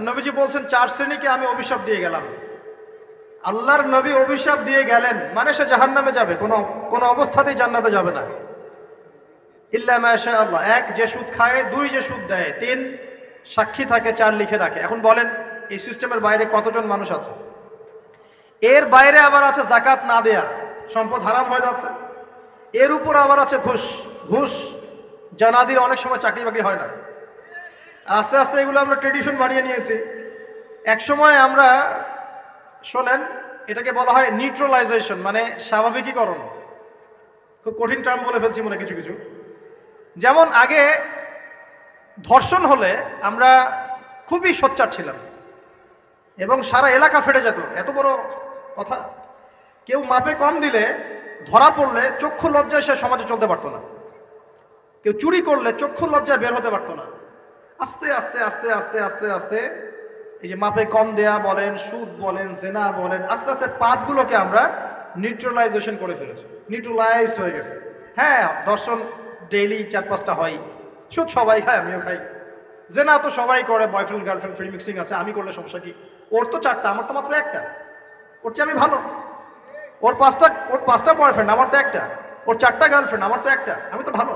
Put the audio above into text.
নবীজি বলছেন 4 শ্রেণীকে আমি অভিশাপ দিয়ে গেলাম। আল্লাহর নবী অভিশাপ দিয়ে গেলেন মানে সে জাহান্নামে যাবে, কোনো অবস্থাতেই জান্নাতে যাবে না। ইল্লা মাশা আল্লাহ, 1 যে সুদ খায়, 2 যে সুদ দেয়, 3 সাক্ষী থাকে, 4 লিখে রাখে। এখন বলেন এই সিস্টেমের বাইরে কতজন মানুষ আছে? এর বাইরে আবার আছে যাকাত না দেয়া, সম্পদ হারাম হয়ে যাচ্ছে। এর উপর আবার আছে ঘুষ। ঘুষ জানাদির অনেক সময় চাকরি বাকরি হয় না। আস্তে আস্তে এগুলো আমরা ট্রেডিশন বানিয়ে নিয়েছি। এক সময় আমরা শোনেন এটাকে বলা হয় নিউট্রালাইজেশন, মানে স্বাভাবিকীকরণ। খুব কঠিন টার্ম বলে ফেলছি মনে কিছু কিছু। যেমন আগে ধর্ষণ হলে আমরা খুবই সোচ্চার ছিলাম এবং সারা এলাকা ফেটে যেত, এত বড় কথা। কেউ মাপে কম দিলে, ধরা পড়লে চক্ষু লজ্জায় সে সমাজে চলতে পারতো না। কেউ চুরি করলে চক্ষু লজ্জায় বের হতে পারতো না। আস্তে আস্তে আস্তে আস্তে আস্তে আস্তে এই যে মাপে কম দেয়া বলেন, সুদ বলেন, জেনা বলেন, আস্তে আস্তে পাপগুলোকে আমরা নিউট্রালাইজেশন করে ফেলেছি, নিউট্রালাইজ হয়ে গেছে। হ্যাঁ, দর্শন ডেইলি 4-5টা হয়, সুদ সবাই খায়, আমিও খাই, জেনা তো সবাই করে, বয়ফ্রেন্ড গার্লফ্রেন্ড ফ্রি মিক্সিং আছে, আমি করলে সমস্যা কি? ওর তো 4টা, আমার তো মাত্র 1টা। ওর চেয়ে আমি ভালো। ওর 5টা বয়ফ্রেন্ড, আমার তো 1টা। ওর 4টা গার্লফ্রেন্ড, আমার তো 1টা, আমি তো ভালো।